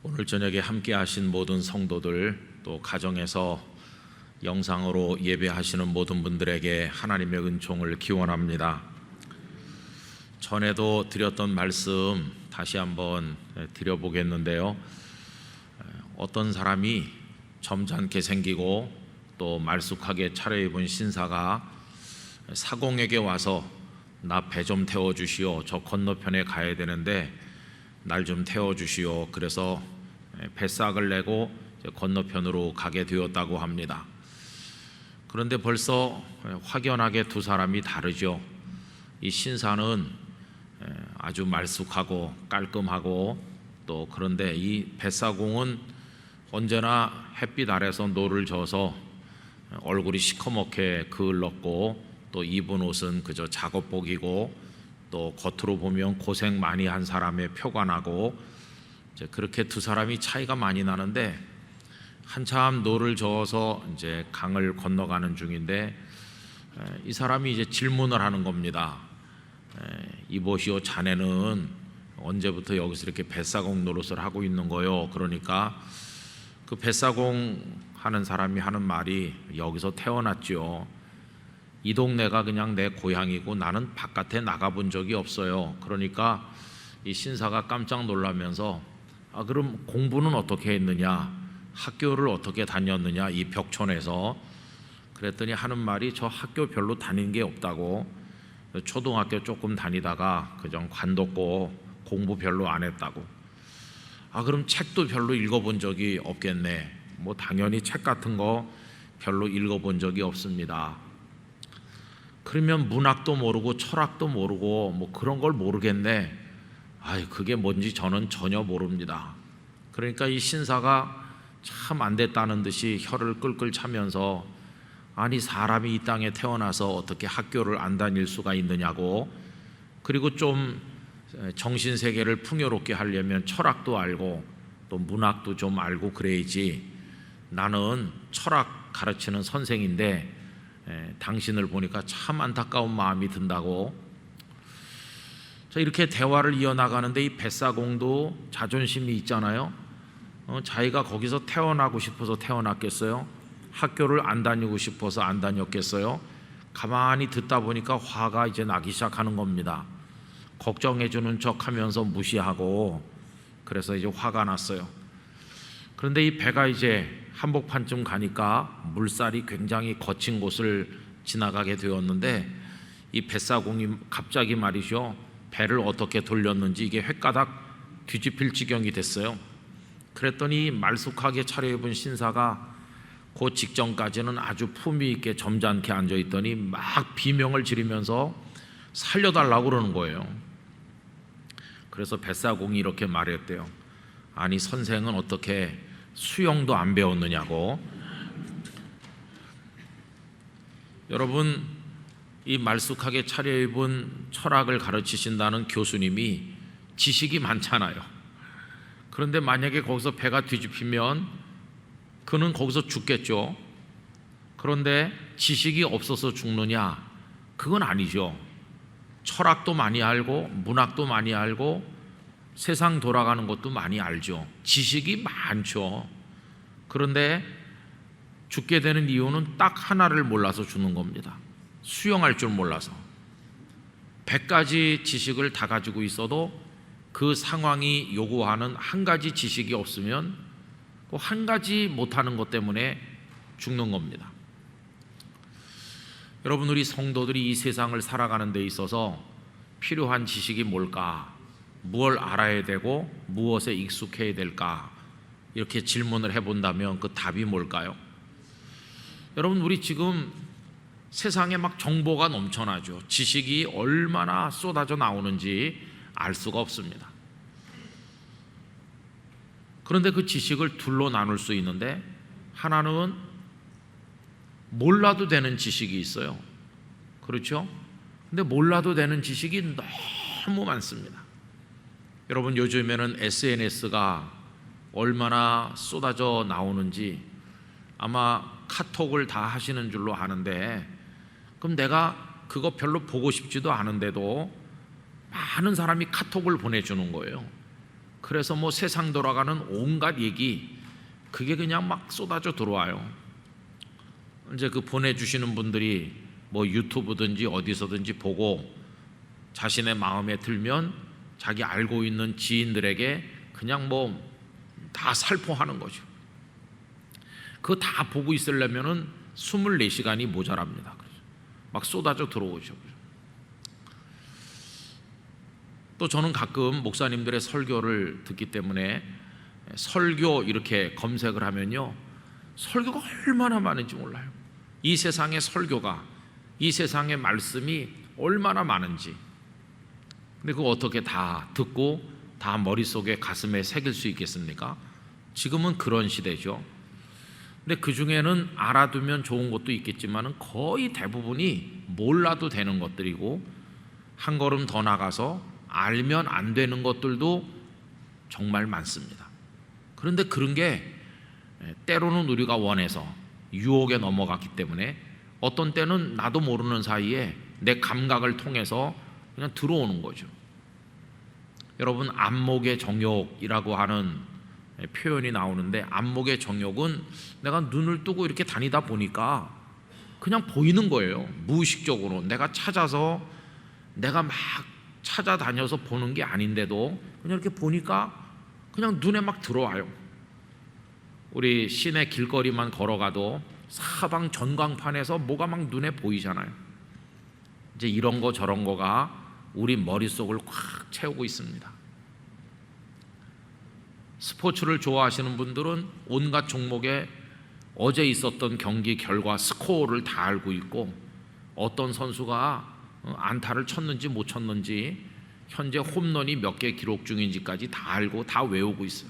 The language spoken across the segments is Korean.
오늘 저녁에 함께 하신 모든 성도들, 또 가정에서 영상으로 예배하시는 모든 분들에게 하나님의 은총을 기원합니다. 전에도 드렸던 말씀 다시 한번 드려보겠는데요. 어떤 사람이 점잖게 생기고 또 말쑥하게 차려입은 신사가 사공에게 와서 나 배 좀 태워주시오. 저 건너편에 가야 되는데 날 좀 태워주시오. 그래서 뱃삭을 내고 건너편으로 가게 되었다고 합니다. 그런데 벌써 확연하게 두 사람이 다르죠. 이 신사는 아주 말쑥하고 깔끔하고, 또 그런데 이 뱃사공은 언제나 햇빛 아래서 노를 져서 얼굴이 시커멓게 그을렀고, 또 입은 옷은 그저 작업복이고, 또 겉으로 보면 고생 많이 한 사람의 표가 나고, 이제 그렇게 두 사람이 차이가 많이 나는데, 한참 노를 저어서 이제 강을 건너가는 중인데 이 사람이 이제 질문을 하는 겁니다. 이보시오, 자네는 언제부터 여기서 이렇게 뱃사공 노릇을 하고 있는 거요? 그러니까 그 뱃사공 하는 사람이 하는 말이, 여기서 태어났죠. 이 동네가 그냥 내 고향이고 나는 바깥에 나가본 적이 없어요. 그러니까 이 신사가 깜짝 놀라면서 그럼 공부는 어떻게 했느냐, 학교를 어떻게 다녔느냐, 이 벽촌에서. 그랬더니 하는 말이, 저 학교 별로 다닌 게 없다고. 초등학교 조금 다니다가 그냥 관뒀고 공부 별로 안 했다고. 그럼 책도 별로 읽어본 적이 없겠네. 뭐 당연히 책 같은 거 별로 읽어본 적이 없습니다. 그러면 문학도 모르고 철학도 모르고 뭐 그런 걸 모르겠네. 그게 뭔지 저는 전혀 모릅니다. 그러니까 이 신사가 참 안 됐다는 듯이 혀를 끌끌 차면서, 아니 사람이 이 땅에 태어나서 어떻게 학교를 안 다닐 수가 있느냐고, 그리고 좀 정신세계를 풍요롭게 하려면 철학도 알고 또 문학도 좀 알고 그래야지. 나는 철학 가르치는 선생인데 당신을 보니까 참 안타까운 마음이 든다고. 자, 이렇게 대화를 이어나가는데 이 뱃사공도 자존심이 있잖아요. 자기가 거기서 태어나고 싶어서 태어났겠어요? 학교를 안 다니고 싶어서 안 다녔겠어요? 가만히 듣다 보니까 화가 이제 나기 시작하는 겁니다. 걱정해 주는 척 하면서 무시하고, 그래서 이제 화가 났어요. 그런데 이 배가 이제 한복판쯤 가니까 물살이 굉장히 거친 곳을 지나가게 되었는데, 이 뱃사공이 갑자기 말이죠, 배를 어떻게 돌렸는지 이게 횟가닥 뒤집힐 지경이 됐어요. 그랬더니 말쑥하게 차려입은 신사가 그 직전까지는 아주 품위 있게 점잖게 앉아있더니 막 비명을 지르면서 살려달라고 그러는 거예요. 그래서 뱃사공이 이렇게 말했대요. 아니 선생은 어떻게 수영도 안 배웠느냐고. 여러분, 이 말쑥하게 차려입은 철학을 가르치신다는 교수님이 지식이 많잖아요. 그런데 만약에 거기서 배가 뒤집히면 그는 거기서 죽겠죠. 그런데 지식이 없어서 죽느냐? 그건 아니죠. 철학도 많이 알고 문학도 많이 알고 세상 돌아가는 것도 많이 알죠. 지식이 많죠. 그런데 죽게 되는 이유는 딱 하나를 몰라서 죽는 겁니다. 수영할 줄 몰라서. 100가지 지식을 다 가지고 있어도 그 상황이 요구하는 한 가지 지식이 없으면 그 한 가지 못하는 것 때문에 죽는 겁니다. 여러분, 우리 성도들이 이 세상을 살아가는 데 있어서 필요한 지식이 뭘까? 무엇을 알아야 되고 무엇에 익숙해야 될까? 이렇게 질문을 해본다면 그 답이 뭘까요? 여러분, 우리 지금 세상에 막 정보가 넘쳐나죠. 지식이 얼마나 쏟아져 나오는지 알 수가 없습니다. 그런데 그 지식을 둘로 나눌 수 있는데, 하나는 몰라도 되는 지식이 있어요. 그렇죠? 근데 몰라도 되는 지식이 너무 많습니다. 여러분, 요즘에는 SNS가 얼마나 쏟아져 나오는지 아마 카톡을 다 하시는 줄로 아는데, 그럼 내가 그거 별로 보고 싶지도 않은데도 많은 사람이 카톡을 보내주는 거예요. 그래서 뭐 세상 돌아가는 온갖 얘기 그게 그냥 막 쏟아져 들어와요. 이제 그 보내주시는 분들이 뭐 유튜브든지 어디서든지 보고 자신의 마음에 들면 자기 알고 있는 지인들에게 그냥 뭐 다 살포하는 거죠. 그거 다 보고 있으려면은 24시간이 모자랍니다. 막 쏟아져 들어오죠. 또 저는 가끔 목사님들의 설교를 듣기 때문에 설교 이렇게 검색을 하면요, 설교가 얼마나 많은지 몰라요. 이 세상의 설교가, 이 세상의 말씀이 얼마나 많은지. 근데 그거 어떻게 다 듣고 다 머릿속에 가슴에 새길 수 있겠습니까? 지금은 그런 시대죠. 근데 그 중에는 알아두면 좋은 것도 있겠지만 거의 대부분이 몰라도 되는 것들이고, 한 걸음 더 나가서 알면 안 되는 것들도 정말 많습니다. 그런데 그런 게 때로는 우리가 원해서 유혹에 넘어갔기 때문에 어떤 때는 나도 모르는 사이에 내 감각을 통해서 그냥 들어오는 거죠. 여러분, 안목의 정욕이라고 하는 표현이 나오는데, 안목의 정욕은 내가 눈을 뜨고 이렇게 다니다 보니까 그냥 보이는 거예요. 무의식적으로 내가 찾아서, 내가 막 찾아다녀서 보는 게 아닌데도 그냥 이렇게 보니까 그냥 눈에 막 들어와요. 우리 시내 길거리만 걸어가도 사방 전광판에서 뭐가 막 눈에 보이잖아요. 이제 이런 거 저런 거가 우리 머릿속을 꽉 채우고 있습니다. 스포츠를 좋아하시는 분들은 온갖 종목에 어제 있었던 경기 결과 스코어를 다 알고 있고, 어떤 선수가 안타를 쳤는지 못 쳤는지, 현재 홈런이 몇 개 기록 중인지까지 다 알고 다 외우고 있어요.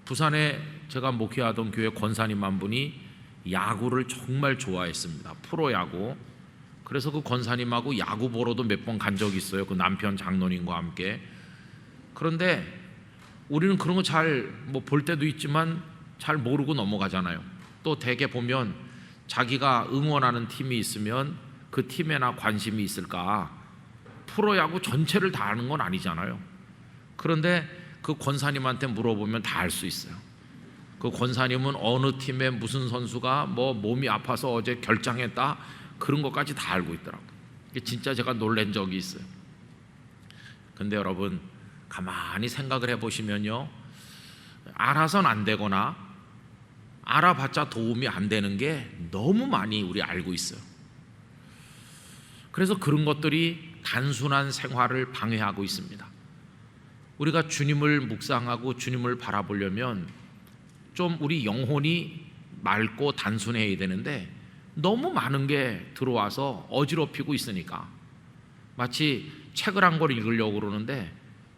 부산에 제가 목회하던 교회 권사님 한 분이 야구를 정말 좋아했습니다. 프로야구. 그래서 그 권사님하고 야구 보러도 몇 번 간 적이 있어요. 그 남편 장로님과 함께. 그런데 우리는 그런 거 잘 뭐 볼 때도 있지만 잘 모르고 넘어가잖아요. 또 대개 보면 자기가 응원하는 팀이 있으면 그 팀에나 관심이 있을까? 프로야구 전체를 다 아는 건 아니잖아요. 그런데 그 권사님한테 물어보면 다 알 수 있어요. 그 권사님은 어느 팀에 무슨 선수가 뭐 몸이 아파서 어제 결장했다, 그런 것까지 다 알고 있더라고요. 진짜 제가 놀란 적이 있어요. 근데 여러분, 가만히 생각을 해보시면요, 알아선 안 되거나 알아봤자 도움이 안 되는 게 너무 많이 우리 알고 있어요. 그래서 그런 것들이 단순한 생활을 방해하고 있습니다. 우리가 주님을 묵상하고 주님을 바라보려면 좀 우리 영혼이 맑고 단순해야 되는데, 너무 많은 게 들어와서 어지럽히고 있으니까 마치 책을 한 권 읽으려고 그러는데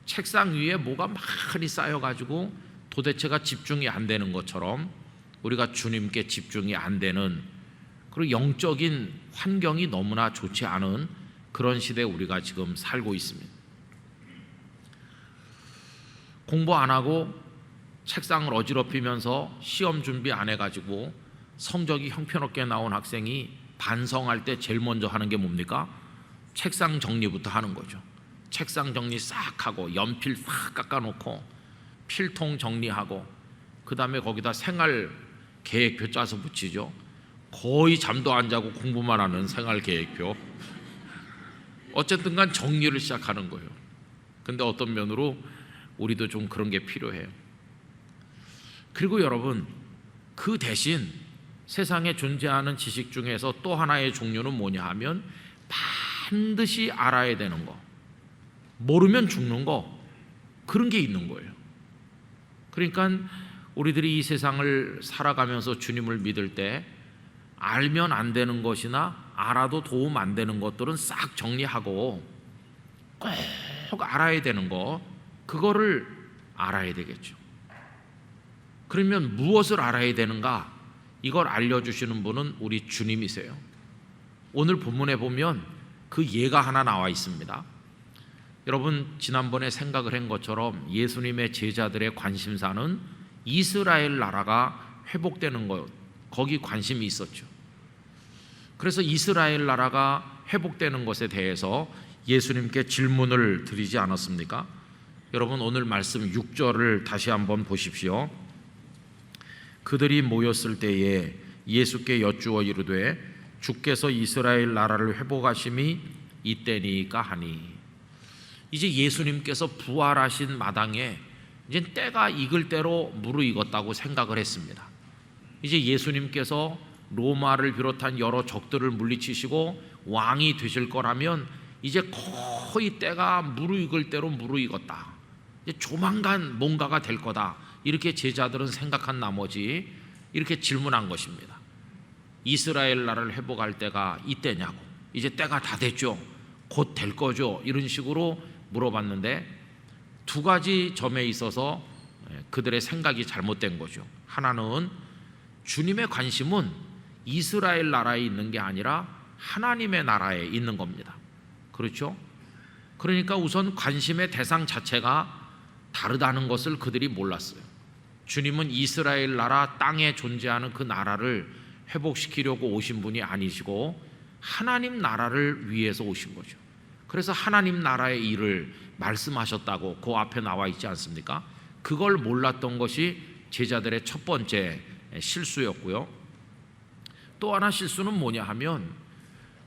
책상 위에 뭐가 많이 쌓여가지고 도대체가 집중이 안 되는 것처럼 우리가 주님께 집중이 안 되는, 그리고 영적인 환경이 너무나 좋지 않은 그런 시대에 우리가 지금 살고 있습니다. 공부 안 하고 책상을 어지럽히면서 시험 준비 안 해가지고 성적이 형편없게 나온 학생이 반성할 때 제일 먼저 하는 게 뭡니까? 책상 정리부터 하는 거죠. 책상 정리 싹 하고 연필 싹 깎아놓고 필통 정리하고, 그 다음에 거기다 생활 계획표 짜서 붙이죠. 거의 잠도 안 자고 공부만 하는 생활 계획표. 어쨌든 간 정리를 시작하는 거예요. 근데 어떤 면으로 우리도 좀 그런 게 필요해요. 그리고 여러분, 그 대신 세상에 존재하는 지식 중에서 또 하나의 종류는 뭐냐 하면 반드시 알아야 되는 거, 모르면 죽는 거, 그런 게 있는 거예요. 그러니까 우리들이 이 세상을 살아가면서 주님을 믿을 때 알면 안 되는 것이나 알아도 도움 안 되는 것들은 싹 정리하고 꼭 알아야 되는 거, 그거를 알아야 되겠죠. 그러면 무엇을 알아야 되는가? 이걸 알려주시는 분은 우리 주님이세요. 오늘 본문에 보면 그 예가 하나 나와 있습니다. 여러분, 지난번에 생각을 한 것처럼 예수님의 제자들의 관심사는 이스라엘 나라가 회복되는 것, 거기 관심이 있었죠. 그래서 이스라엘 나라가 회복되는 것에 대해서 예수님께 질문을 드리지 않았습니까? 여러분 오늘 말씀 6절을 다시 한번 보십시오. 그들이 모였을 때에 예수께 여쭈어 이르되 주께서 이스라엘 나라를 회복하심이 이때니까 하니. 이제 예수님께서 부활하신 마당에 이제 때가 익을 대로 무르익었다고 생각을 했습니다. 이제 예수님께서 로마를 비롯한 여러 적들을 물리치시고 왕이 되실 거라면 이제 거의 때가 무르익을 대로 무르익었다. 이제 조만간 뭔가가 될 거다. 이렇게 제자들은 생각한 나머지 이렇게 질문한 것입니다. 이스라엘 나라를 회복할 때가 이때냐고. 이제 때가 다 됐죠. 곧 될 거죠. 이런 식으로 물어봤는데 두 가지 점에 있어서 그들의 생각이 잘못된 거죠. 하나는 주님의 관심은 이스라엘 나라에 있는 게 아니라 하나님의 나라에 있는 겁니다. 그렇죠? 그러니까 우선 관심의 대상 자체가 다르다는 것을 그들이 몰랐어요. 주님은 이스라엘 나라 땅에 존재하는 그 나라를 회복시키려고 오신 분이 아니시고 하나님 나라를 위해서 오신 거죠. 그래서 하나님 나라의 일을 말씀하셨다고 그 앞에 나와 있지 않습니까? 그걸 몰랐던 것이 제자들의 첫 번째 실수였고요. 또 하나 실수는 뭐냐 하면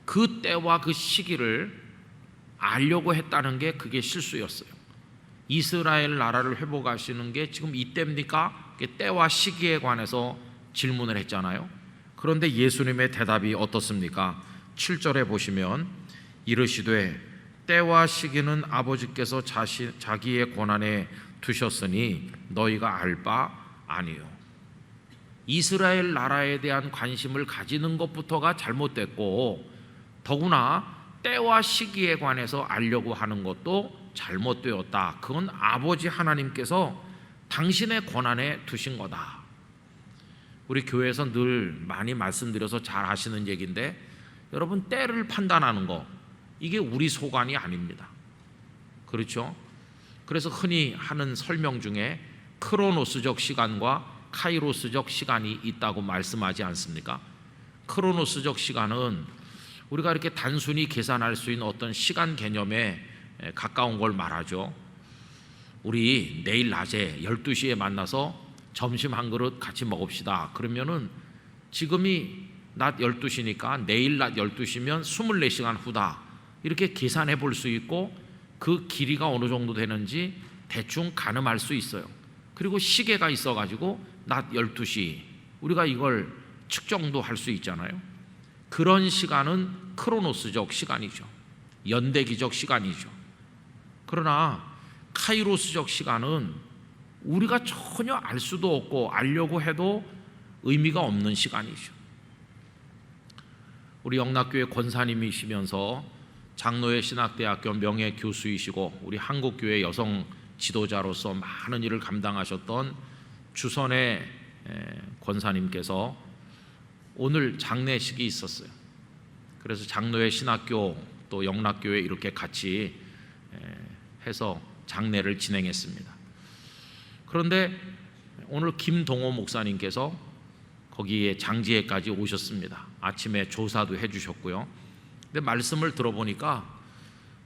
그 때와 그 시기를 알려고 했다는 게 그게 실수였어요. 이스라엘 나라를 회복하시는 게 지금 이때입니까? 때와 시기에 관해서 질문을 했잖아요. 그런데 예수님의 대답이 어떻습니까? 7절에 보시면 이르시되 때와 시기는 아버지께서 자기의 권한에 두셨으니 너희가 알 바 아니요. 이스라엘 나라에 대한 관심을 가지는 것부터가 잘못됐고 더구나 때와 시기에 관해서 알려고 하는 것도 잘못되었다. 그건 아버지 하나님께서 당신의 권한에 두신 거다. 우리 교회에서 늘 많이 말씀드려서 잘 아시는 얘기인데 여러분 때를 판단하는 거 이게 우리 소관이 아닙니다. 그렇죠? 그래서 흔히 하는 설명 중에 크로노스적 시간과 카이로스적 시간이 있다고 말씀하지 않습니까? 크로노스적 시간은 우리가 이렇게 단순히 계산할 수 있는 어떤 시간 개념에 가까운 걸 말하죠. 우리 내일 낮에 12시에 만나서 점심 한 그릇 같이 먹읍시다. 그러면은 지금이 낮 12시니까 내일 낮 12시면 24시간 후다. 이렇게 계산해 볼 수 있고 그 길이가 어느 정도 되는지 대충 가늠할 수 있어요. 그리고 시계가 있어가지고 낮 12시 우리가 이걸 측정도 할 수 있잖아요. 그런 시간은 크로노스적 시간이죠. 연대기적 시간이죠. 그러나 카이로스적 시간은 우리가 전혀 알 수도 없고 알려고 해도 의미가 없는 시간이죠. 우리 영락교회 권사님이시면서 장로회 신학대학교 명예 교수이시고 우리 한국교회 여성 지도자로서 많은 일을 감당하셨던 주선의 권사님께서 오늘 장례식이 있었어요. 그래서 장로회 신학교 또 영락교회 이렇게 같이 해서 장례를 진행했습니다. 그런데 오늘 김동호 목사님께서 거기에 장지회까지 오셨습니다. 아침에 조사도 해주셨고요. 근데 말씀을 들어보니까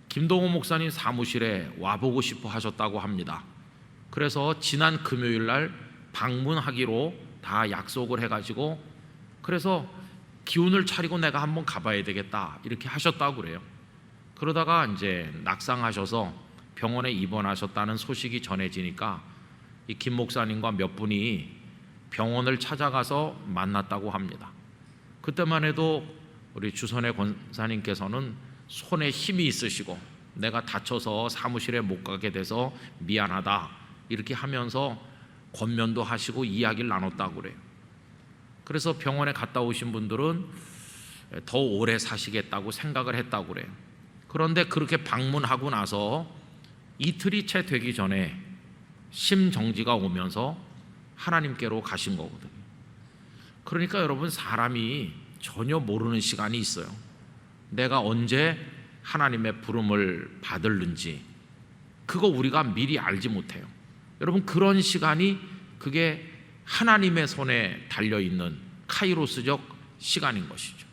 김동호 목사님 사무실에 와보고 싶어 하셨다고 합니다. 그래서 지난 금요일 날 방문하기로 다 약속을 해가지고 그래서 기운을 차리고 내가 한번 가봐야 되겠다 이렇게 하셨다고 그래요. 그러다가 이제 낙상하셔서 병원에 입원하셨다는 소식이 전해지니까 이 김 목사님과 몇 분이 병원을 찾아가서 만났다고 합니다. 그때만 해도 우리 주선의 권사님께서는 손에 힘이 있으시고 내가 다쳐서 사무실에 못 가게 돼서 미안하다 이렇게 하면서 권면도 하시고 이야기를 나눴다고 그래요. 그래서 병원에 갔다 오신 분들은 더 오래 사시겠다고 생각을 했다고 그래요. 그런데 그렇게 방문하고 나서 이틀이 채 되기 전에 심정지가 오면서 하나님께로 가신 거거든요. 그러니까 여러분 사람이 전혀 모르는 시간이 있어요. 내가 언제 하나님의 부름을 받을는지 그거 우리가 미리 알지 못해요. 여러분 그런 시간이 그게 하나님의 손에 달려있는 카이로스적 시간인 것이죠.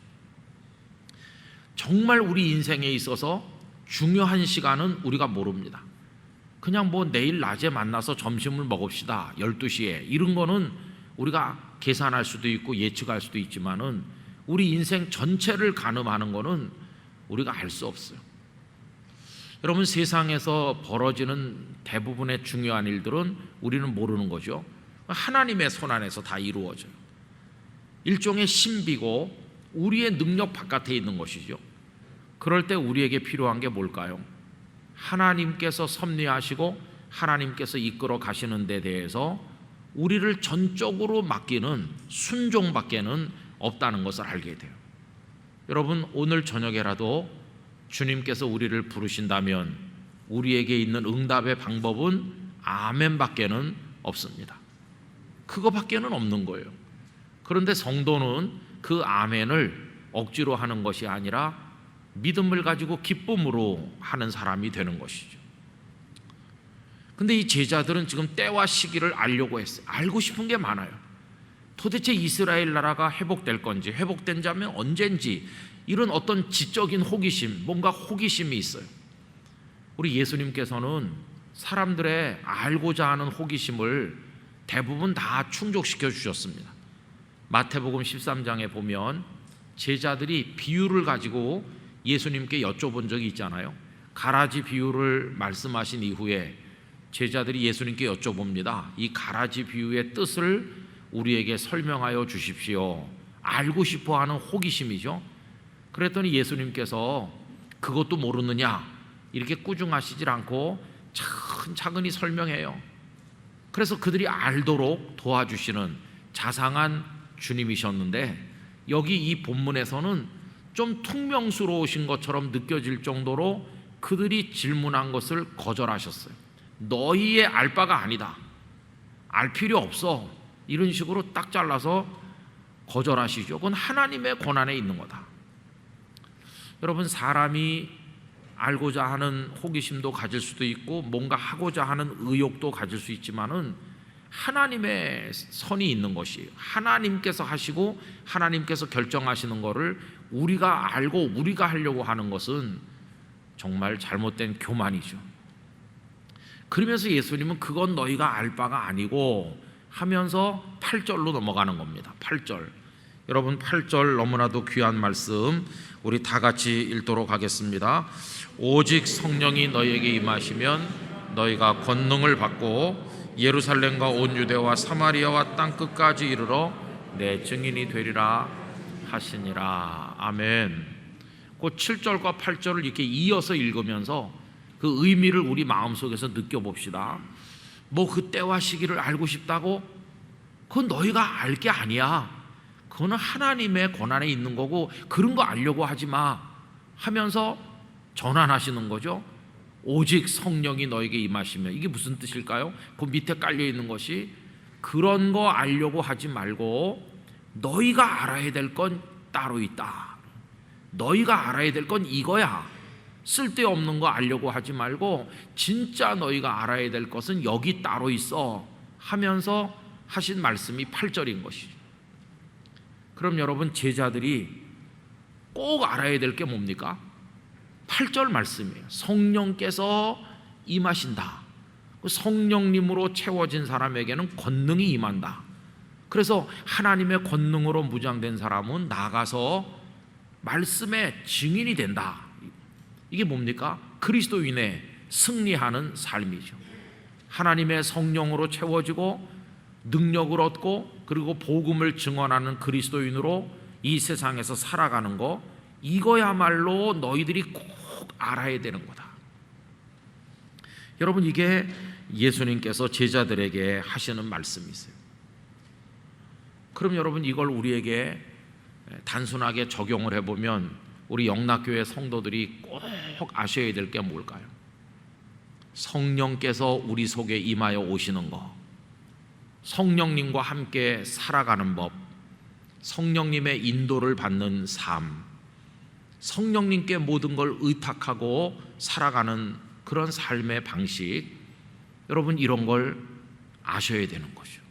정말 우리 인생에 있어서 중요한 시간은 우리가 모릅니다. 그냥 뭐 내일 낮에 만나서 점심을 먹읍시다 12시에 이런 거는 우리가 계산할 수도 있고 예측할 수도 있지만은 우리 인생 전체를 가늠하는 거는 우리가 알 수 없어요. 여러분, 세상에서 벌어지는 대부분의 중요한 일들은 우리는 모르는 거죠. 하나님의 손 안에서 다 이루어져요. 일종의 신비고 우리의 능력 바깥에 있는 것이죠. 그럴 때 우리에게 필요한 게 뭘까요? 하나님께서 섭리하시고 하나님께서 이끌어 가시는 데 대해서 우리를 전적으로 맡기는 순종밖에는 없다는 것을 알게 돼요. 여러분, 오늘 저녁에라도 주님께서 우리를 부르신다면 우리에게 있는 응답의 방법은 아멘밖에는 없습니다. 그거밖에는 없는 거예요. 그런데 성도는 그 아멘을 억지로 하는 것이 아니라 믿음을 가지고 기쁨으로 하는 사람이 되는 것이죠. 근데 이 제자들은 지금 때와 시기를 알려고 했어요. 알고 싶은 게 많아요. 도대체 이스라엘 나라가 회복될 건지, 회복된 자면 언젠지, 이런 어떤 지적인 호기심, 뭔가 호기심이 있어요. 우리 예수님께서는 사람들의 알고자 하는 호기심을 대부분 다 충족시켜 주셨습니다. 마태복음 13장에 보면 제자들이 비유를 가지고 예수님께 여쭤본 적이 있잖아요. 가라지 비유를 말씀하신 이후에 제자들이 예수님께 여쭤봅니다. 이 가라지 비유의 뜻을 우리에게 설명하여 주십시오. 알고 싶어하는 호기심이죠. 그랬더니 예수님께서 그것도 모르느냐 이렇게 꾸중하시질 않고 차근차근히 설명해요. 그래서 그들이 알도록 도와주시는 자상한 주님이셨는데, 여기 이 본문에서는 좀 퉁명스러우신 것처럼 느껴질 정도로 그들이 질문한 것을 거절하셨어요. 너희의 알 바가 아니다, 알 필요 없어, 이런 식으로 딱 잘라서 거절하시죠. 그건 하나님의 권한에 있는 거다. 여러분, 사람이 알고자 하는 호기심도 가질 수도 있고 뭔가 하고자 하는 의욕도 가질 수 있지만은 하나님의 선이 있는 것이, 하나님께서 하시고 하나님께서 결정하시는 것을 우리가 알고 우리가 하려고 하는 것은 정말 잘못된 교만이죠. 그러면서 예수님은 그건 너희가 알 바가 아니고 하면서 8절로 넘어가는 겁니다. 8절. 여러분, 8절 너무나도 귀한 말씀 우리 다 같이 읽도록 하겠습니다. 오직 성령이 너희에게 임하시면 너희가 권능을 받고 예루살렘과 온 유대와 사마리아와 땅 끝까지 이르러 내 증인이 되리라 하시니라. 아멘. 그 7절과 8절을 이렇게 이어서 읽으면서 그 의미를 우리 마음속에서 느껴봅시다. 뭐 그 때와 시기를 알고 싶다고? 그건 너희가 알 게 아니야. 그거는 하나님의 권한에 있는 거고 그런 거 알려고 하지 마 하면서 전환하시는 거죠. 오직 성령이 너에게 임하시면, 이게 무슨 뜻일까요? 그 밑에 깔려 있는 것이 그런 거 알려고 하지 말고 너희가 알아야 될 건 따로 있다. 너희가 알아야 될 건 이거야. 쓸데없는 거 알려고 하지 말고 진짜 너희가 알아야 될 것은 여기 따로 있어 하면서 하신 말씀이 8절인 것이죠. 그럼 여러분, 제자들이 꼭 알아야 될 게 뭡니까? 8절 말씀이에요. 성령께서 임하신다. 성령님으로 채워진 사람에게는 권능이 임한다. 그래서 하나님의 권능으로 무장된 사람은 나가서 말씀의 증인이 된다. 이게 뭡니까? 그리스도인의 승리하는 삶이죠. 하나님의 성령으로 채워지고 능력을 얻고 그리고 복음을 증언하는 그리스도인으로 이 세상에서 살아가는 거, 이거야말로 너희들이 꼭 알아야 되는 거다. 여러분, 이게 예수님께서 제자들에게 하시는 말씀이세요. 그럼 여러분, 이걸 우리에게 단순하게 적용을 해보면 우리 영락교회 성도들이 꼭 아셔야 될 게 뭘까요? 성령께서 우리 속에 임하여 오시는 것, 성령님과 함께 살아가는 법, 성령님의 인도를 받는 삶, 성령님께 모든 걸 의탁하고 살아가는 그런 삶의 방식, 여러분, 이런 걸 아셔야 되는 거죠.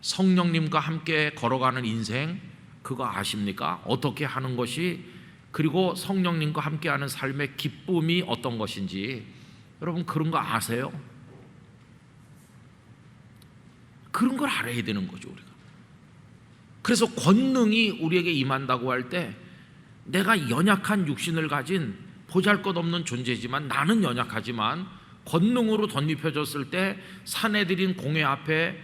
성령님과 함께 걸어가는 인생, 그거 아십니까? 어떻게 하는 것이, 그리고 성령님과 함께하는 삶의 기쁨이 어떤 것인지 여러분 그런 거 아세요? 그런 걸 알아야 되는 거죠 우리가. 그래서 권능이 우리에게 임한다고 할 때 내가 연약한 육신을 가진 보잘것없는 존재지만, 나는 연약하지만 권능으로 덧입혀졌을 때 사내들인 공회 앞에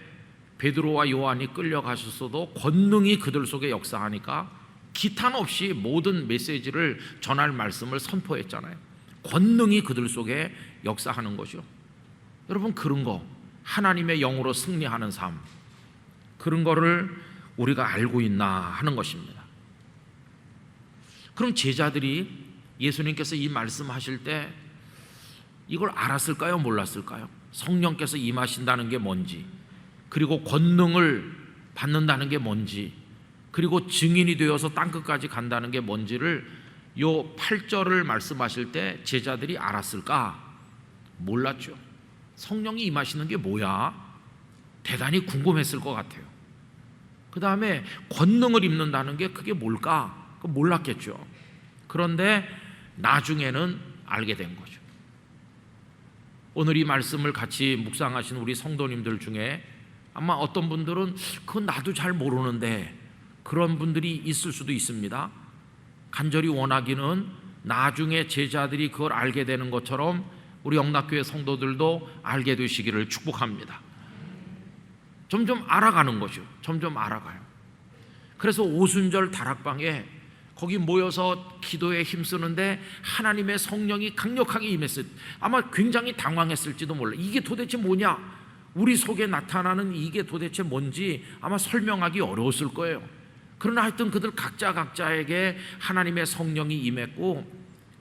베드로와 요한이 끌려가셨어도 권능이 그들 속에 역사하니까 기탄 없이 모든 메시지를 전할 말씀을 선포했잖아요. 권능이 그들 속에 역사하는 거죠. 여러분 그런 거, 하나님의 영으로 승리하는 삶, 그런 거를 우리가 알고 있나 하는 것입니다. 그럼 제자들이 예수님께서 이 말씀하실 때 이걸 알았을까요? 몰랐을까요? 성령께서 임하신다는 게 뭔지, 그리고 권능을 받는다는 게 뭔지, 그리고 증인이 되어서 땅끝까지 간다는 게 뭔지를 요 8절을 말씀하실 때 제자들이 알았을까? 몰랐죠. 성령이 임하시는 게 뭐야? 대단히 궁금했을 것 같아요. 그 다음에 권능을 입는다는 게 그게 뭘까? 몰랐겠죠. 그런데 나중에는 알게 된 거죠. 오늘 이 말씀을 같이 묵상하신 우리 성도님들 중에 아마 어떤 분들은 그건 나도 잘 모르는데, 그런 분들이 있을 수도 있습니다. 간절히 원하기는 나중에 제자들이 그걸 알게 되는 것처럼 우리 영락교회 성도들도 알게 되시기를 축복합니다. 점점 알아가는 거죠. 점점 알아가요. 그래서 오순절 다락방에 거기 모여서 기도에 힘쓰는데 하나님의 성령이 강력하게 임했어요. 아마 굉장히 당황했을지도 몰라. 이게 도대체 뭐냐? 우리 속에 나타나는 이게 도대체 뭔지 아마 설명하기 어려웠을 거예요. 그러나 하여튼 그들 각자에게 하나님의 성령이 임했고,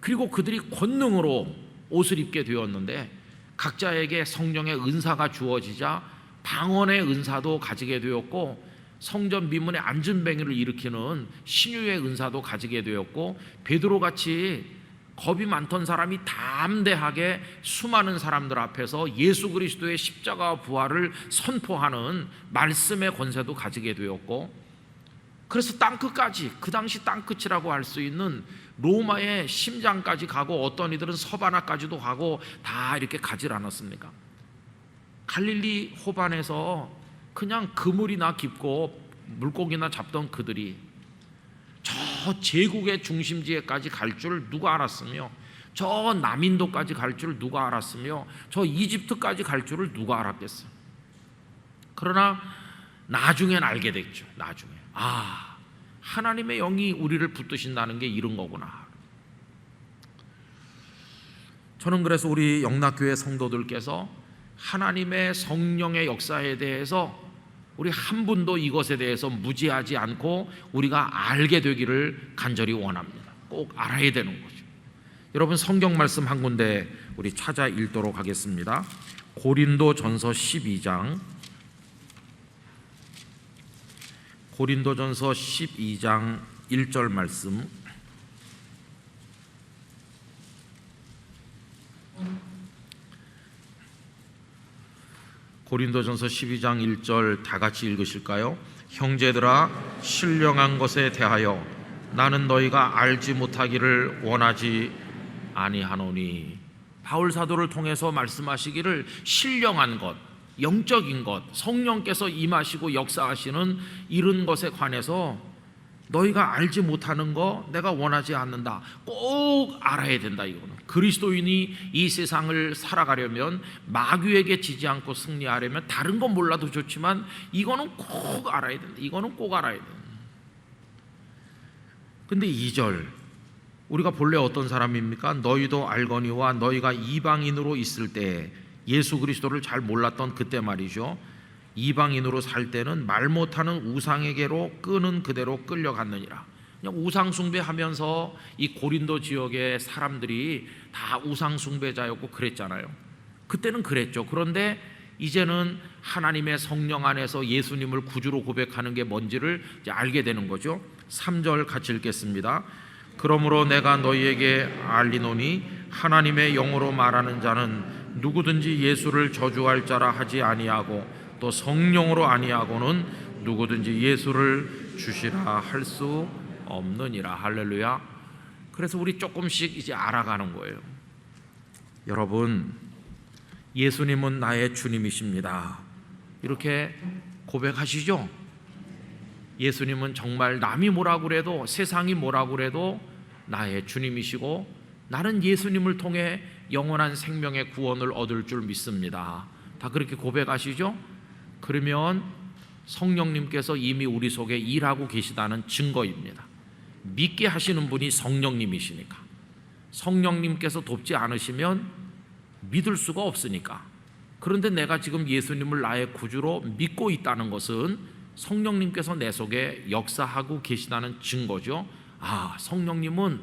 그리고 그들이 권능으로 옷을 입게 되었는데 각자에게 성령의 은사가 주어지자 방언의 은사도 가지게 되었고, 성전 미문에 안전뱅이를 일으키는 신유의 은사도 가지게 되었고, 베드로같이 겁이 많던 사람이 담대하게 수많은 사람들 앞에서 예수 그리스도의 십자가 부활을 선포하는 말씀의 권세도 가지게 되었고, 그래서 땅끝까지, 그 당시 땅끝이라고 할 수 있는 로마의 심장까지 가고, 어떤 이들은 서바나까지도 가고 다 이렇게 가질 않았습니까? 갈릴리 호반에서 그냥 그물이나 깊고 물고기나 잡던 그들이 저 제국의 중심지에까지 갈 줄 누가 알았으며, 저 남인도까지 갈 줄 누가 알았으며, 저 이집트까지 갈 줄을 누가 알았겠어요? 그러나 나중엔 알게 됐죠. 나중에 하나님의 영이 우리를 붙드신다는 게 이런 거구나. 저는 그래서 우리 영락교회 성도들께서 하나님의 성령의 역사에 대해서 우리 한 분도 이것에 대해서 무지하지 않고 우리가 알게 되기를 간절히 원합니다. 꼭 알아야 되는 거죠. 여러분 성경 말씀 한 군데 우리 찾아 읽도록 하겠습니다. 고린도전서 12장, 고린도전서 12장 1절 말씀. 고린도전서 12장 1절 다 같이 읽으실까요? 형제들아, 신령한 것에 대하여 나는 너희가 알지 못하기를 원하지 아니하노니. 바울 사도를 통해서 말씀하시기를 신령한 것, 영적인 것, 성령께서 임하시고 역사하시는 이런 것에 관해서 너희가 알지 못하는 거 내가 원하지 않는다. 꼭 알아야 된다. 이거는 그리스도인이 이 세상을 살아가려면, 마귀에게 지지 않고 승리하려면 다른 건 몰라도 좋지만 이거는 꼭 알아야 된다. 이거는 꼭 알아야 된다. 근데 2절 우리가 본래 어떤 사람입니까? 너희도 알거니와 너희가 이방인으로 있을 때, 예수 그리스도를 잘 몰랐던 그때 말이죠, 이방인으로 살 때는 말 못하는 우상에게로 끄는 그대로 끌려갔느니라. 그냥 우상 숭배하면서 이 고린도 지역의 사람들이 다 우상 숭배자였고 그랬잖아요. 그때는 그랬죠. 그런데 이제는 하나님의 성령 안에서 예수님을 구주로 고백하는 게 뭔지를 이제 알게 되는 거죠. 3절 같이 읽겠습니다. 그러므로 내가 너희에게 알리노니 하나님의 영으로 말하는 자는 누구든지 예수를 저주할 자라 하지 아니하고, 또 성령으로 아니하고는 누구든지 예수를 주시라 할 수 없느니라. 할렐루야. 그래서 우리 조금씩 이제 알아가는 거예요. 여러분, 예수님은 나의 주님이십니다. 이렇게 고백하시죠? 예수님은 정말 남이 뭐라고 그래도, 세상이 뭐라고 그래도 나의 주님이시고 나는 예수님을 통해 영원한 생명의 구원을 얻을 줄 믿습니다. 다 그렇게 고백하시죠? 그러면 성령님께서 이미 우리 속에 일하고 계시다는 증거입니다. 믿게 하시는 분이 성령님이시니까. 성령님께서 돕지 않으시면 믿을 수가 없으니까. 그런데 내가 지금 예수님을 나의 구주로 믿고 있다는 것은 성령님께서 내 속에 역사하고 계시다는 증거죠. 아, 성령님은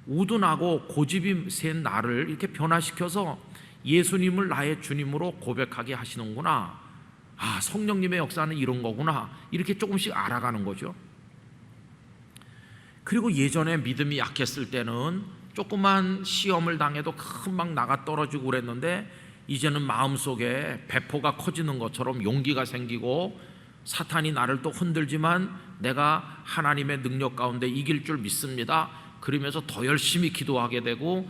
우둔하고 고집이 센 나를 이렇게 변화시켜서 예수님을 나의 주님으로 고백하게 하시는구나. 아, 성령님의 역사는 이런 거구나. 이렇게 조금씩 알아가는 거죠. 그리고 예전에 믿음이 약했을 때는 조그만 시험을 당해도 금방 나가 떨어지고 그랬는데, 이제는 마음속에 배포가 커지는 것처럼 용기가 생기고, 사탄이 나를 또 흔들지만 내가 하나님의 능력 가운데 이길 줄 믿습니다. 그러면서 더 열심히 기도하게 되고,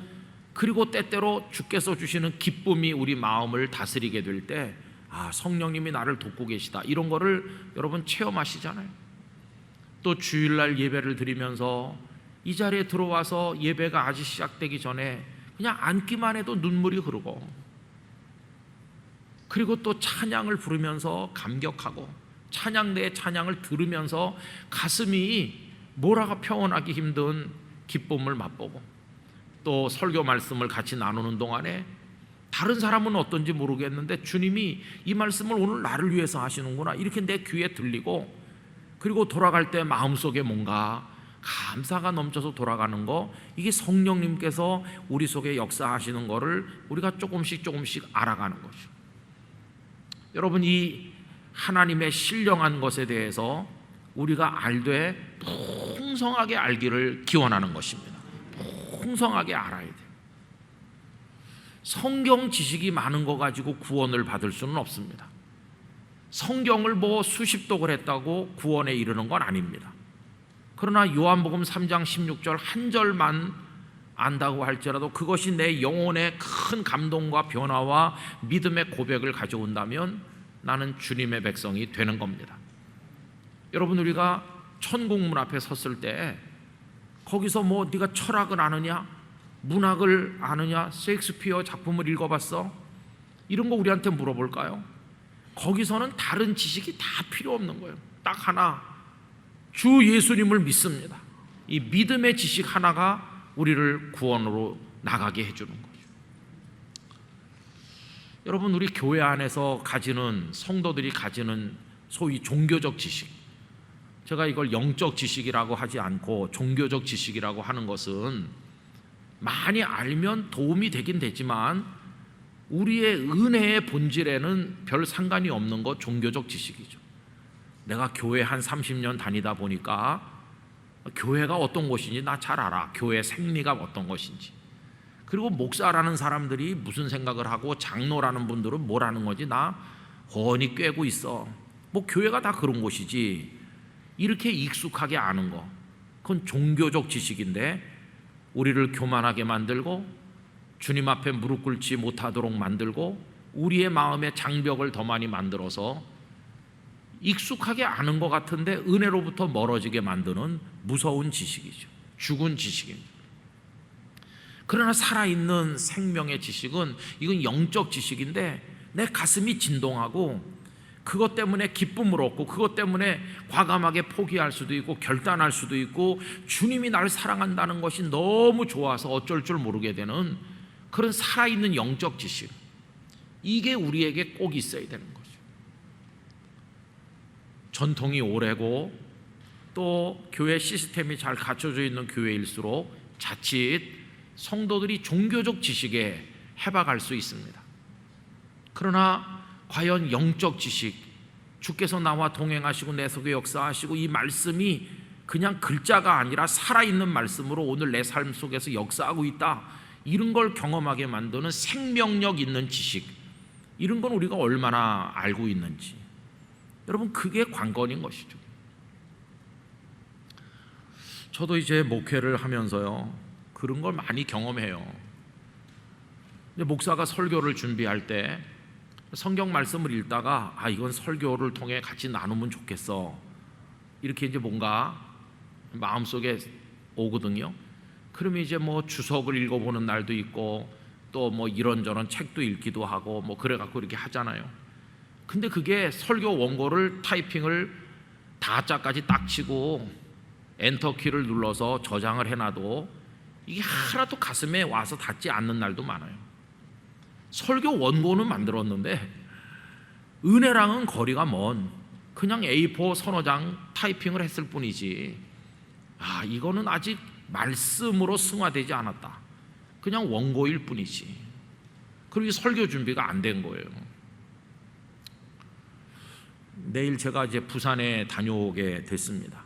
그리고 때때로 주께서 주시는 기쁨이 우리 마음을 다스리게 될 때, 아, 성령님이 나를 돕고 계시다, 이런 거를 여러분 체험하시잖아요. 또 주일날 예배를 드리면서 이 자리에 들어와서 예배가 아직 시작되기 전에 그냥 앉기만 해도 눈물이 흐르고, 그리고 또 찬양을 부르면서 감격하고, 찬양 내 찬양을 들으면서 가슴이 뭐라가 표현하기 힘든 기쁨을 맛보고, 또 설교 말씀을 같이 나누는 동안에 다른 사람은 어떤지 모르겠는데 주님이 이 말씀을 오늘 나를 위해서 하시는구나, 이렇게 내 귀에 들리고, 그리고 돌아갈 때 마음속에 뭔가 감사가 넘쳐서 돌아가는 거, 이게 성령님께서 우리 속에 역사하시는 거를 우리가 조금씩 알아가는 거죠. 여러분, 이 하나님의 신령한 것에 대해서 우리가 알되 풍성하게 알기를 기원하는 것입니다. 풍성하게 알아야 돼요. 성경 지식이 많은 거 가지고 구원을 받을 수는 없습니다. 성경을 뭐 수십 독을 했다고 구원에 이르는 건 아닙니다. 그러나 요한복음 3장 16절 한 절만 안다고 할지라도 그것이 내 영혼에 큰 감동과 변화와 믿음의 고백을 가져온다면 나는 주님의 백성이 되는 겁니다. 여러분, 우리가 천국문 앞에 섰을 때 거기서 뭐 네가 철학을 아느냐, 문학을 아느냐, 셰익스피어 작품을 읽어봤어? 이런 거 우리한테 물어볼까요? 거기서는 다른 지식이 다 필요 없는 거예요. 딱 하나, 주 예수님을 믿습니다. 이 믿음의 지식 하나가 우리를 구원으로 나가게 해주는 거죠. 여러분, 우리 교회 안에서 가지는, 성도들이 가지는 소위 종교적 지식, 제가 이걸 영적 지식이라고 하지 않고 종교적 지식이라고 하는 것은 많이 알면 도움이 되긴 되지만 우리의 은혜의 본질에는 별 상관이 없는 것, 종교적 지식이죠. 내가 교회 한 30년 다니다 보니까 교회가 어떤 곳인지 나 잘 알아. 교회 생리가 어떤 것인지. 그리고 목사라는 사람들이 무슨 생각을 하고 장로라는 분들은 뭐라는 거지 나 훤히 꿰고 있어. 뭐 교회가 다 그런 곳이지. 이렇게 익숙하게 아는 거, 그건 종교적 지식인데 우리를 교만하게 만들고 주님 앞에 무릎 꿇지 못하도록 만들고 우리의 마음에 장벽을 더 많이 만들어서 익숙하게 아는 것 같은데 은혜로부터 멀어지게 만드는 무서운 지식이죠. 죽은 지식입니다. 그러나 살아있는 생명의 지식은, 이건 영적 지식인데 내 가슴이 진동하고 그것 때문에 기쁨을 얻고 그것 때문에 과감하게 포기할 수도 있고 결단할 수도 있고 주님이 나를 사랑한다는 것이 너무 좋아서 어쩔 줄 모르게 되는 그런 살아있는 영적 지식, 이게 우리에게 꼭 있어야 되는 거죠. 전통이 오래고 또 교회 시스템이 잘 갖춰져 있는 교회일수록 자칫 성도들이 종교적 지식에 해박할 수 있습니다. 그러나 과연 영적 지식, 주께서 나와 동행하시고 내 속에 역사하시고 이 말씀이 그냥 글자가 아니라 살아있는 말씀으로 오늘 내 삶 속에서 역사하고 있다, 이런 걸 경험하게 만드는 생명력 있는 지식, 이런 건 우리가 얼마나 알고 있는지, 여러분, 그게 관건인 것이죠. 저도 이제 목회를 하면서요, 그런 걸 많이 경험해요. 근데 목사가 설교를 준비할 때 성경 말씀을 읽다가 이건 설교를 통해 같이 나누면 좋겠어, 이렇게 이제 뭔가 마음속에 오거든요. 그러면 이제 뭐 주석을 읽어보는 날도 있고 또 뭐 이런저런 책도 읽기도 하고 뭐 그래갖고 이렇게 하잖아요. 근데 그게 설교 원고를 타이핑을 다자까지 딱 치고 엔터키를 눌러서 저장을 해놔도 이게 하나도 가슴에 와서 닿지 않는 날도 많아요. 설교 원고는 만들었는데 은혜랑은 거리가 먼 그냥 A4 서너 장 타이핑을 했을 뿐이지 이거는 아직 말씀으로 승화되지 않았다, 그냥 원고일 뿐이지. 그리고 설교 준비가 안 된 거예요. 내일 제가 이제 부산에 다녀오게 됐습니다.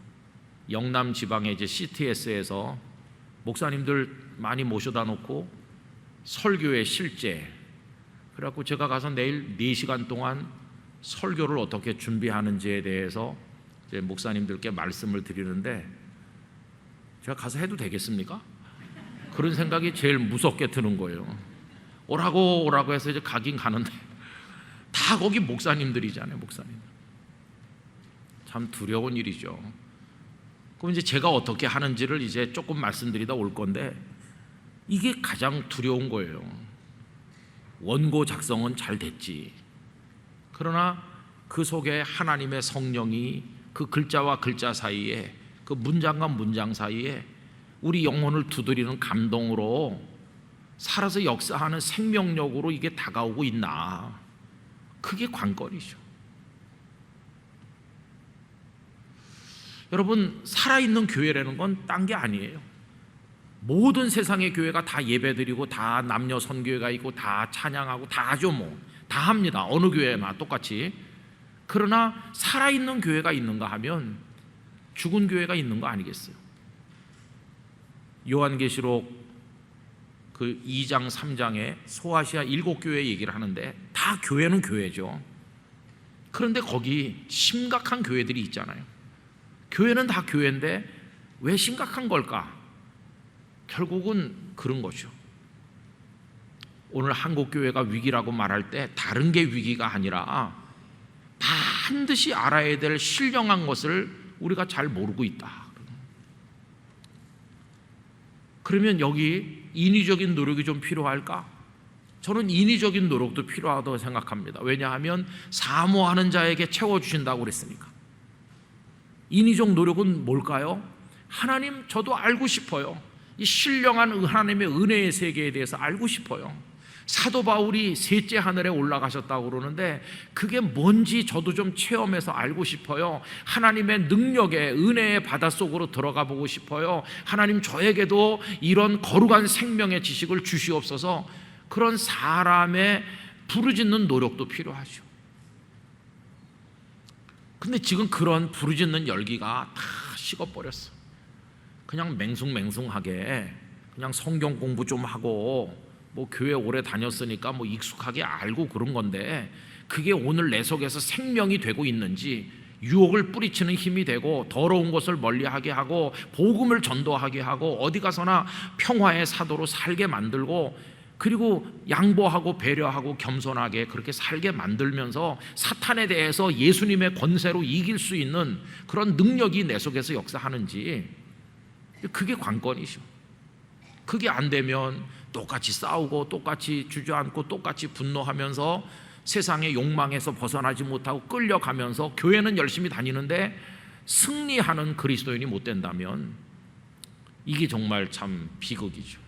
영남 지방의 이제 CTS에서 목사님들 많이 모셔다 놓고 설교의 실제, 그래갖고 제가 가서 내일 4시간 동안 설교를 어떻게 준비하는지에 대해서 이제 목사님들께 말씀을 드리는데, 제가 가서 해도 되겠습니까? 그런 생각이 제일 무섭게 드는 거예요. 오라고 해서 이제 가긴 가는데 다 거기 목사님들이잖아요. 목사님. 참 두려운 일이죠. 그럼 이제 제가 어떻게 하는지를 이제 조금 말씀드리다 올 건데, 이게 가장 두려운 거예요. 원고 작성은 잘 됐지, 그러나 그 속에 하나님의 성령이 그 글자와 글자 사이에, 그 문장과 문장 사이에 우리 영혼을 두드리는 감동으로 살아서 역사하는 생명력으로 이게 다가오고 있나, 그게 관건이죠. 여러분, 살아있는 교회라는 건 딴 게 아니에요. 모든 세상의 교회가 다 예배드리고 다 남녀 선교회가 있고 다 찬양하고 다 하죠. 다 합니다. 어느 교회나 똑같이. 그러나 살아있는 교회가 있는가 하면 죽은 교회가 있는 거 아니겠어요? 요한계시록 그 2장 3장에 소아시아 7교회 얘기를 하는데 다 교회는 교회죠. 그런데 거기 심각한 교회들이 있잖아요. 교회는 다 교회인데 왜 심각한 걸까? 결국은 그런 거죠. 오늘 한국 교회가 위기라고 말할 때 다른 게 위기가 아니라 반드시 알아야 될 신령한 것을 우리가 잘 모르고 있다. 그러면 여기 인위적인 노력이 좀 필요할까? 저는 인위적인 노력도 필요하다고 생각합니다. 왜냐하면 사모하는 자에게 채워주신다고 그랬으니까. 인위적 노력은 뭘까요? 하나님, 저도 알고 싶어요. 이 신령한 하나님의 은혜의 세계에 대해서 알고 싶어요. 사도 바울이 셋째 하늘에 올라가셨다고 그러는데 그게 뭔지 저도 좀 체험해서 알고 싶어요. 하나님의 능력의 은혜의 바닷속으로 들어가 보고 싶어요. 하나님, 저에게도 이런 거룩한 생명의 지식을 주시옵소서. 그런 사람의 부르짖는 노력도 필요하죠. 근데 지금 그런 부르짖는 열기가 다 식어버렸어. 그냥 맹숭맹숭하게 그냥 성경 공부 좀 하고 뭐 교회 오래 다녔으니까 뭐 익숙하게 알고 그런 건데, 그게 오늘 내 속에서 생명이 되고 있는지, 유혹을 뿌리치는 힘이 되고 더러운 것을 멀리하게 하고 복음을 전도하게 하고 어디 가서나 평화의 사도로 살게 만들고, 그리고 양보하고 배려하고 겸손하게 그렇게 살게 만들면서 사탄에 대해서 예수님의 권세로 이길 수 있는 그런 능력이 내 속에서 역사하는지, 그게 관건이죠. 그게 안 되면 똑같이 싸우고 똑같이 주저앉고 똑같이 분노하면서 세상의 욕망에서 벗어나지 못하고 끌려가면서 교회는 열심히 다니는데 승리하는 그리스도인이 못 된다면 이게 정말 참 비극이죠.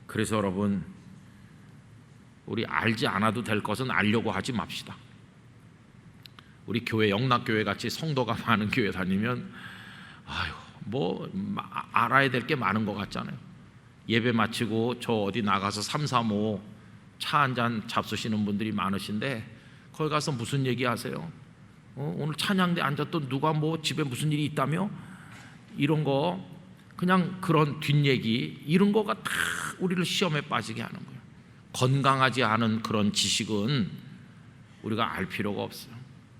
그래서 여러분, 우리 알지 않아도 될 것은 알려고 하지 맙시다. 우리 교회, 영락교회 같이 성도가 많은 교회 다니면 뭐 알아야 될 게 많은 것 같잖아요. 예배 마치고 저 어디 나가서 335 차 한잔 잡수시는 분들이 많으신데 거기 가서 무슨 얘기 하세요? 오늘 찬양대 앉았던 누가 뭐 집에 무슨 일이 있다며? 이런 거, 그냥 그런 뒷얘기, 이런 거가 다 우리를 시험에 빠지게 하는 거예요. 건강하지 않은 그런 지식은 우리가 알 필요가 없어요.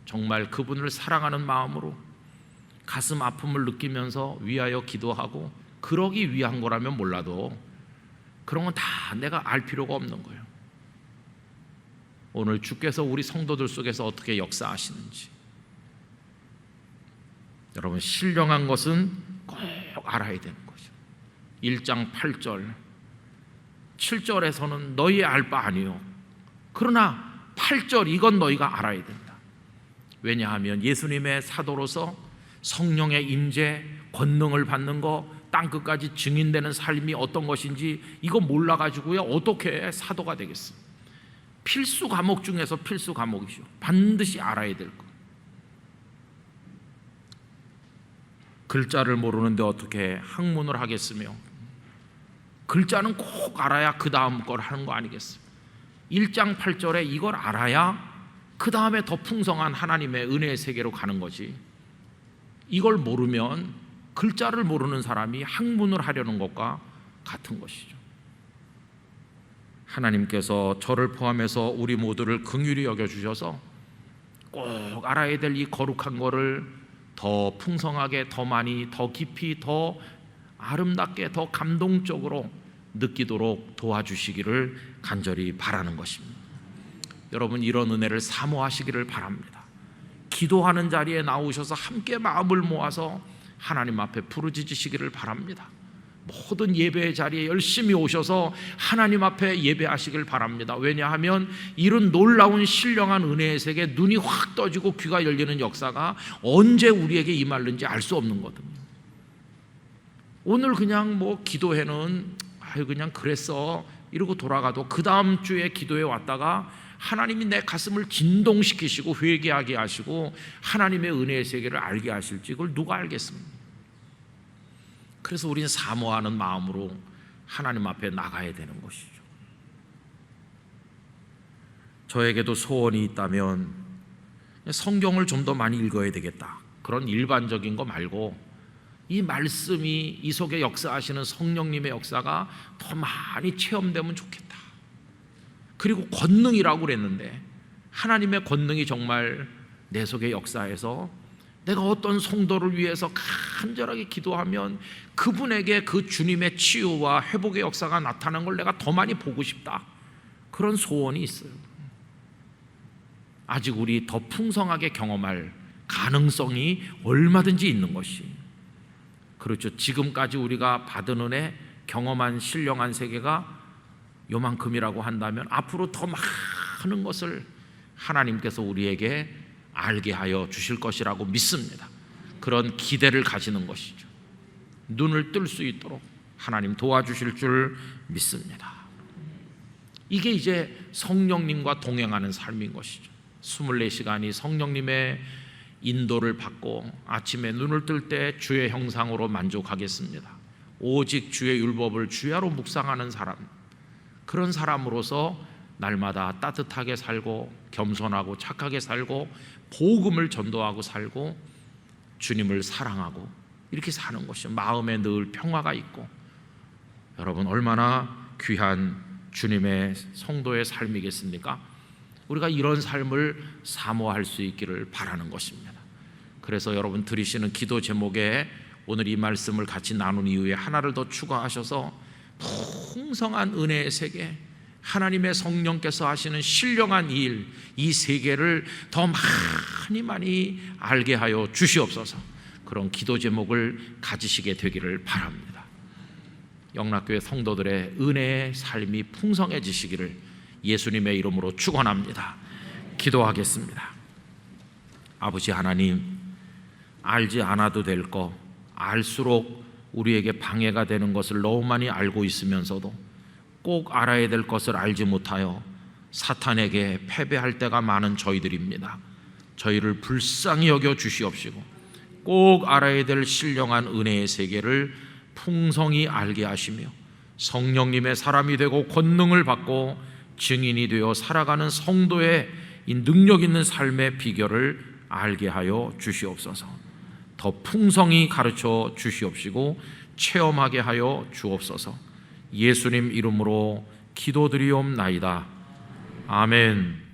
정말 그분을 사랑하는 마음으로 가슴 아픔을 느끼면서 위하여 기도하고, 그러기 위한 거라면 몰라도 그런 건 다 내가 알 필요가 없는 거예요. 오늘 주께서 우리 성도들 속에서 어떻게 역사하시는지, 여러분, 신령한 것은 꼭 알아야 되는 거죠. 1장 8절 7절에서는 너희 알 바 아니요, 그러나 8절 이건 너희가 알아야 된다. 왜냐하면 예수님의 사도로서 성령의 임재, 권능을 받는 거, 땅끝까지 증인되는 삶이 어떤 것인지 이거 몰라가지고요 어떻게 사도가 되겠어요? 필수 과목 중에서 필수 과목이죠. 반드시 알아야 될 것. 글자를 모르는데 어떻게 학문을 하겠으며, 글자는 꼭 알아야 그 다음 걸 하는 거 아니겠어요? 1장 8절에 이걸 알아야 그 다음에 더 풍성한 하나님의 은혜의 세계로 가는 거지. 이걸 모르면 글자를 모르는 사람이 학문을 하려는 것과 같은 것이죠. 하나님께서 저를 포함해서 우리 모두를 긍휼히 여겨주셔서 꼭 알아야 될 이 거룩한 거를 더 풍성하게, 더 많이, 더 깊이, 더 아름답게, 더 감동적으로 느끼도록 도와주시기를 간절히 바라는 것입니다. 여러분, 이런 은혜를 사모하시기를 바랍니다. 기도하는 자리에 나오셔서 함께 마음을 모아서 하나님 앞에 부르짖으시기를 바랍니다. 모든 예배의 자리에 열심히 오셔서 하나님 앞에 예배하시길 바랍니다. 왜냐하면 이런 놀라운 신령한 은혜의 세계, 눈이 확 떠지고 귀가 열리는 역사가 언제 우리에게 임할는지 알 수 없는 거거든요. 오늘 그냥 뭐 기도회는 그냥 그랬어 이러고 돌아가도 그 다음 주에 기도에 왔다가 하나님이 내 가슴을 진동시키시고 회개하게 하시고 하나님의 은혜의 세계를 알게 하실지 그걸 누가 알겠습니까? 그래서 우리는 사모하는 마음으로 하나님 앞에 나가야 되는 것이죠. 저에게도 소원이 있다면 성경을 좀 더 많이 읽어야 되겠다, 그런 일반적인 거 말고 이 말씀이, 이 속에 역사하시는 성령님의 역사가 더 많이 체험되면 좋겠다. 그리고 권능이라고 그랬는데 하나님의 권능이 정말 내 속에 역사해서 내가 어떤 성도를 위해서 간절하게 기도하면 그분에게 그 주님의 치유와 회복의 역사가 나타나는 걸 내가 더 많이 보고 싶다, 그런 소원이 있어요. 아직 우리 더 풍성하게 경험할 가능성이 얼마든지 있는 것이, 그렇죠. 지금까지 우리가 받은 은혜, 경험한 신령한 세계가 요만큼이라고 한다면 앞으로 더 많은 것을 하나님께서 우리에게 알게 하여 주실 것이라고 믿습니다. 그런 기대를 가지는 것이죠. 눈을 뜰 수 있도록 하나님 도와주실 줄 믿습니다. 이게 이제 성령님과 동행하는 삶인 것이죠. 24시간이 성령님의 인도를 받고 아침에 눈을 뜰 때 주의 형상으로 만족하겠습니다. 오직 주의 율법을 주야로 묵상하는 사람, 그런 사람으로서 날마다 따뜻하게 살고 겸손하고 착하게 살고 복음을 전도하고 살고 주님을 사랑하고 이렇게 사는 것이 마음에 늘 평화가 있고, 여러분 얼마나 귀한 주님의 성도의 삶이겠습니까? 우리가 이런 삶을 사모할 수 있기를 바라는 것입니다. 그래서 여러분 드리시는 기도 제목에 오늘 이 말씀을 같이 나눈 이후에 하나를 더 추가하셔서 풍성한 은혜의 세계, 하나님의 성령께서 하시는 신령한 일, 이 세계를 더 많이 알게 하여 주시옵소서. 그런 기도 제목을 가지시게 되기를 바랍니다. 영락교회 성도들의 은혜의 삶이 풍성해지시기를 예수님의 이름으로 축원합니다. 기도하겠습니다. 아버지 하나님, 알지 않아도 될 거, 알수록 우리에게 방해가 되는 것을 너무 많이 알고 있으면서도 꼭 알아야 될 것을 알지 못하여 사탄에게 패배할 때가 많은 저희들입니다. 저희를 불쌍히 여겨 주시옵시고 꼭 알아야 될 신령한 은혜의 세계를 풍성히 알게 하시며 성령님의 사람이 되고 권능을 받고 증인이 되어 살아가는 성도의 이 능력 있는 삶의 비결을 알게 하여 주시옵소서. 더 풍성히 가르쳐 주시옵시고 체험하게 하여 주옵소서. 예수님 이름으로 기도드리옵나이다. 아멘.